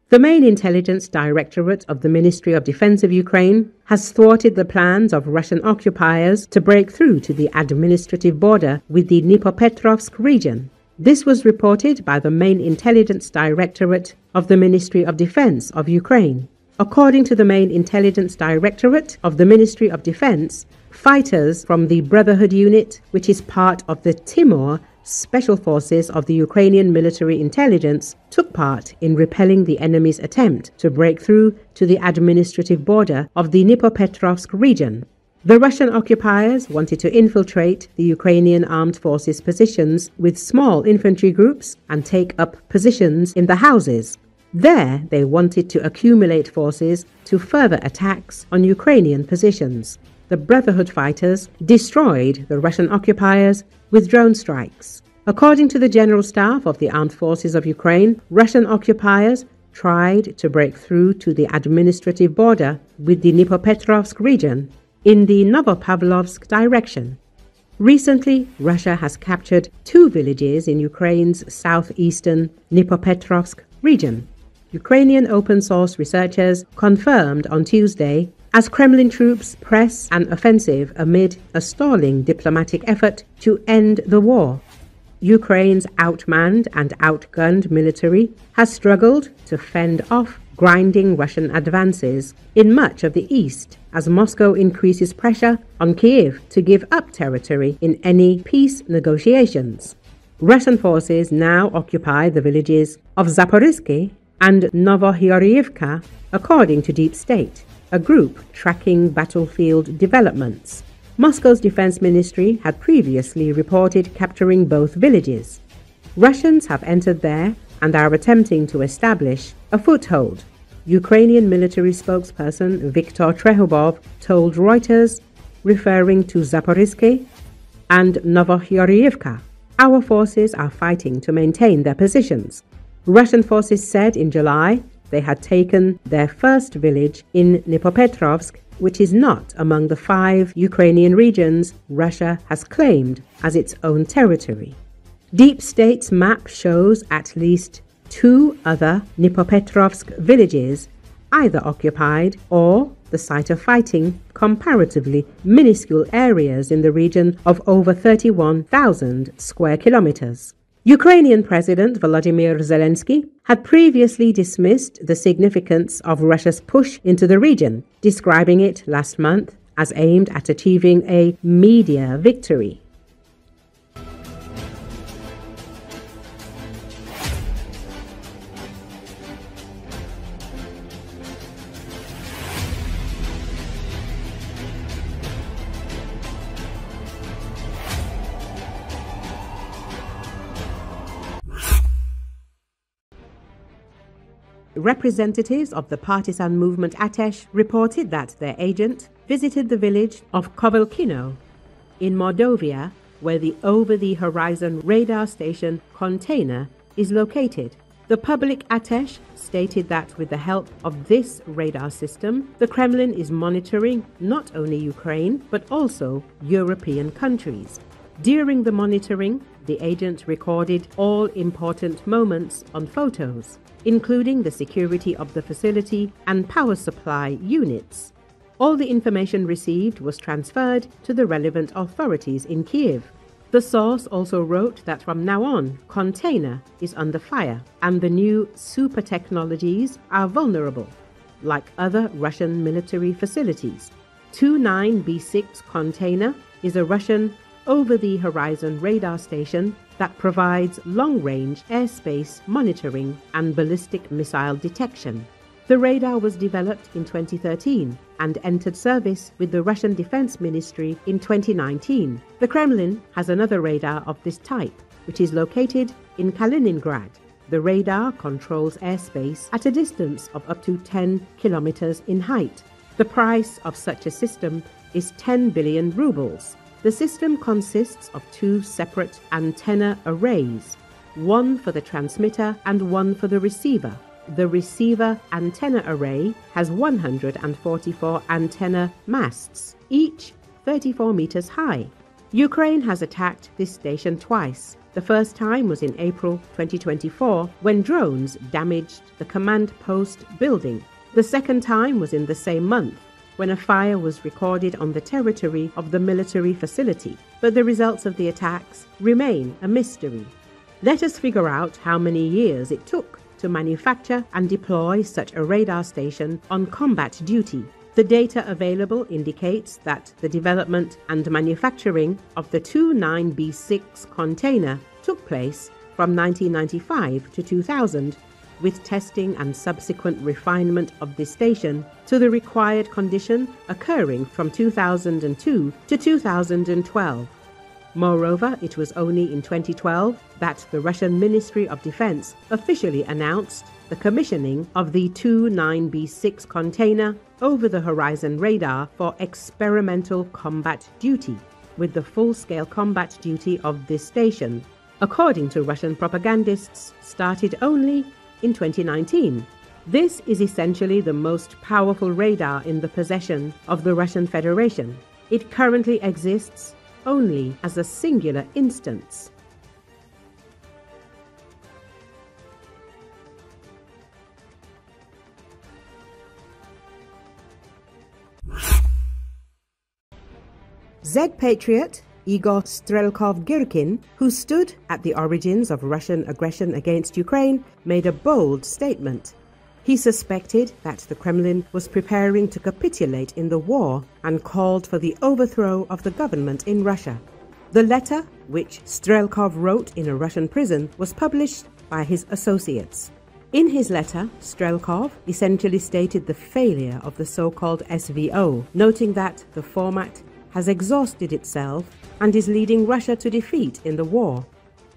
The Main Intelligence Directorate of the Ministry of Defense of Ukraine has thwarted the plans of Russian occupiers to break through to the administrative border with the Dnipropetrovsk region. This was reported by the Main Intelligence Directorate of the Ministry of Defense of Ukraine. According to the Main Intelligence Directorate of the Ministry of Defense, fighters from the Brotherhood unit, which is part of the Timur Special Forces of the Ukrainian military intelligence, took part in repelling the enemy's attempt to break through to the administrative border of the Dnipropetrovsk region. The Russian occupiers wanted to infiltrate the Ukrainian Armed Forces positions with small infantry groups and take up positions in the houses. There, they wanted to accumulate forces to further attacks on Ukrainian positions. The Brotherhood fighters destroyed the Russian occupiers with drone strikes. According to the General Staff of the Armed Forces of Ukraine, Russian occupiers tried to break through to the administrative border with the Dnipropetrovsk region in the Novopavlovsk direction. Recently, Russia has captured 2 villages in Ukraine's southeastern Dnipropetrovsk region. Ukrainian open-source researchers confirmed on Tuesday as Kremlin troops press an offensive amid a stalling diplomatic effort to end the war. Ukraine's outmanned and outgunned military has struggled to fend off grinding Russian advances in much of the east as Moscow increases pressure on Kiev to give up territory in any peace negotiations. Russian forces now occupy the villages of Zaporizhzhia and Novopavlovsk, according to Deep State, a group tracking battlefield developments. Moscow's defense ministry had previously reported capturing both villages. Russians have entered there and are attempting to establish a foothold. Ukrainian military spokesperson Viktor Trehubov told Reuters, referring to Zaporizhzhia and Novopavlovsk, "Our forces are fighting to maintain their positions." Russian forces said in July they had taken their first village in Dnipropetrovsk, which is not among the 5 Ukrainian regions Russia has claimed as its own territory. Deep State's map shows at least 2 other Dnipropetrovsk villages either occupied or the site of fighting comparatively minuscule areas in the region of over 31,000 square kilometers. Ukrainian President Volodymyr Zelenski had previously dismissed the significance of Russia's push into the region, describing it last month as aimed at achieving a media victory. Representatives of the partisan movement Atesh reported that their agent visited the village of Kovelkino in Mordovia, where the over-the-horizon radar station container is located. The public Atesh stated that with the help of this radar system, the Kremlin is monitoring not only Ukraine but also European countries. During the monitoring, the agent recorded all important moments on photos, including the security of the facility and power supply units. All the information received was transferred to the relevant authorities in Kiev. The source also wrote that from now on, container is under fire and the new super technologies are vulnerable, like other Russian military facilities. 29B6 container is a Russian over-the-horizon radar station that provides long-range airspace monitoring and ballistic missile detection. The radar was developed in 2013 and entered service with the Russian Defense Ministry in 2019. The Kremlin has another radar of this type, which is located in Kaliningrad. The radar controls airspace at a distance of up to 10 kilometers in height. The price of such a system is 10 billion rubles. The system consists of 2 separate antenna arrays, one for the transmitter and one for the receiver. The receiver antenna array has 144 antenna masts, each 34 meters high. Ukraine has attacked this station twice. The first time was in April 2024 when drones damaged the command post building. The second time was in the same month when a fire was recorded on the territory of the military facility, but the results of the attacks remain a mystery. Let us figure out how many years it took to manufacture and deploy such a radar station on combat duty. The data available indicates that the development and manufacturing of the 29B6 container took place from 1995 to 2000, with testing and subsequent refinement of this station to the required condition occurring from 2002 to 2012. Moreover, it was only in 2012 that the Russian Ministry of Defense officially announced the commissioning of the 29B6 container over-the-horizon radar for experimental combat duty, with the full-scale combat duty of this station, according to Russian propagandists, started only in 2019. This is essentially the most powerful radar in the possession of the Russian Federation. It currently exists only as a singular instance. Z-patriot Igor Strelkov-Girkin, who stood at the origins of Russian aggression against Ukraine, made a bold statement. He suspected that the Kremlin was preparing to capitulate in the war and called for the overthrow of the government in Russia. The letter, which Strelkov wrote in a Russian prison, was published by his associates. In his letter, Strelkov essentially stated the failure of the so-called SVO, noting that the format has exhausted itself and is leading Russia to defeat in the war.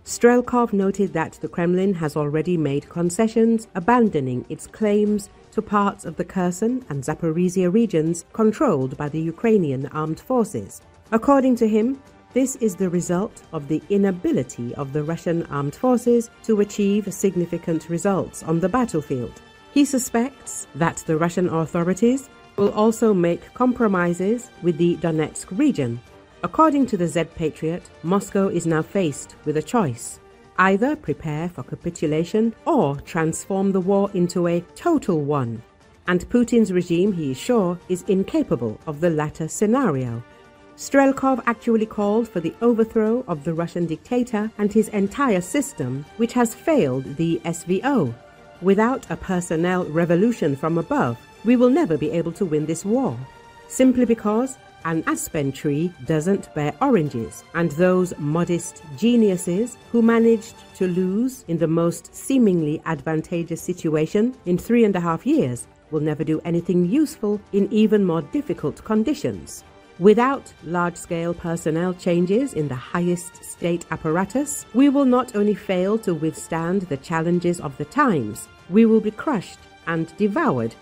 Strelkov noted that the Kremlin has already made concessions, abandoning its claims to parts of the Kherson and Zaporizhia regions controlled by the Ukrainian Armed Forces. According to him, this is the result of the inability of the Russian Armed Forces to achieve significant results on the battlefield. He suspects that the Russian authorities will also make compromises with the Donetsk region. According to the Z-patriot, Moscow is now faced with a choice: either prepare for capitulation or transform the war into a total one. And Putin's regime, he is sure, is incapable of the latter scenario. Strelkov actually called for the overthrow of the Russian dictator and his entire system, which has failed the SVO. Without a personnel revolution from above, we will never be able to win this war, simply because an aspen tree doesn't bear oranges, and those modest geniuses who managed to lose in the most seemingly advantageous situation in 3.5 years will never do anything useful in even more difficult conditions. Without large-scale personnel changes in the highest state apparatus, we will not only fail to withstand the challenges of the times, we will be crushed and devoured.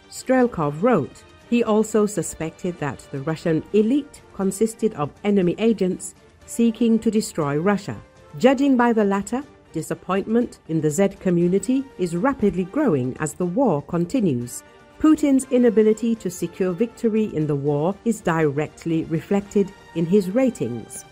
Strelkov wrote. He also suspected that the Russian elite consisted of enemy agents seeking to destroy Russia. Judging by the latter, disappointment in the Z community is rapidly growing as the war continues. Putin's inability to secure victory in the war is directly reflected in his ratings.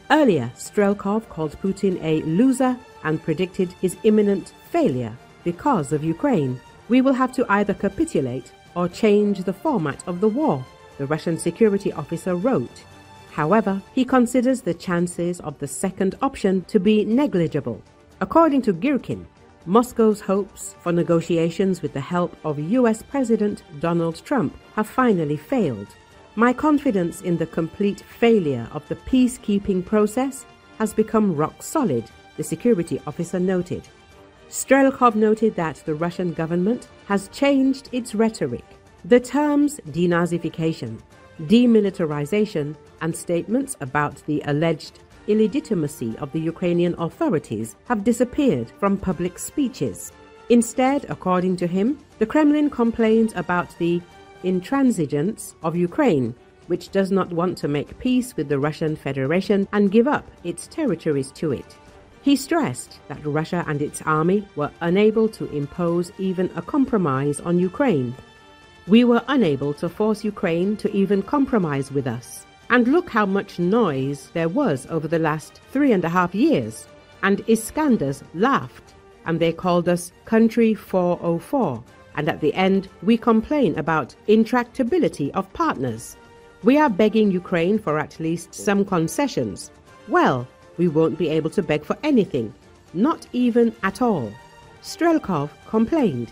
Earlier, Strelkov called Putin a loser and predicted his imminent failure because of Ukraine. We will have to either capitulate or change the format of the war, the Russian security officer wrote. However, he considers the chances of the second option to be negligible. According to Girkin, Moscow's hopes for negotiations with the help of US President Donald Trump have finally failed. My confidence in the complete failure of the peacekeeping process has become rock solid, the security officer noted. Strelkov noted that the Russian government has changed its rhetoric. The terms denazification, demilitarization, and statements about the alleged illegitimacy of the Ukrainian authorities have disappeared from public speeches. Instead, according to him, the Kremlin complains about the intransigence of Ukraine, which does not want to make peace with the Russian Federation and give up its territories to it. He stressed that Russia and its army were unable to impose even a compromise on Ukraine. We were unable to force Ukraine to even compromise with us. And look how much noise there was over the last 3.5 years. And Iskanders laughed, and they called us Country 404. And at the end, we complain about intractability of partners. We are begging Ukraine for at least some concessions. Well, we won't be able to beg for anything, not even at all. Strelkov complained.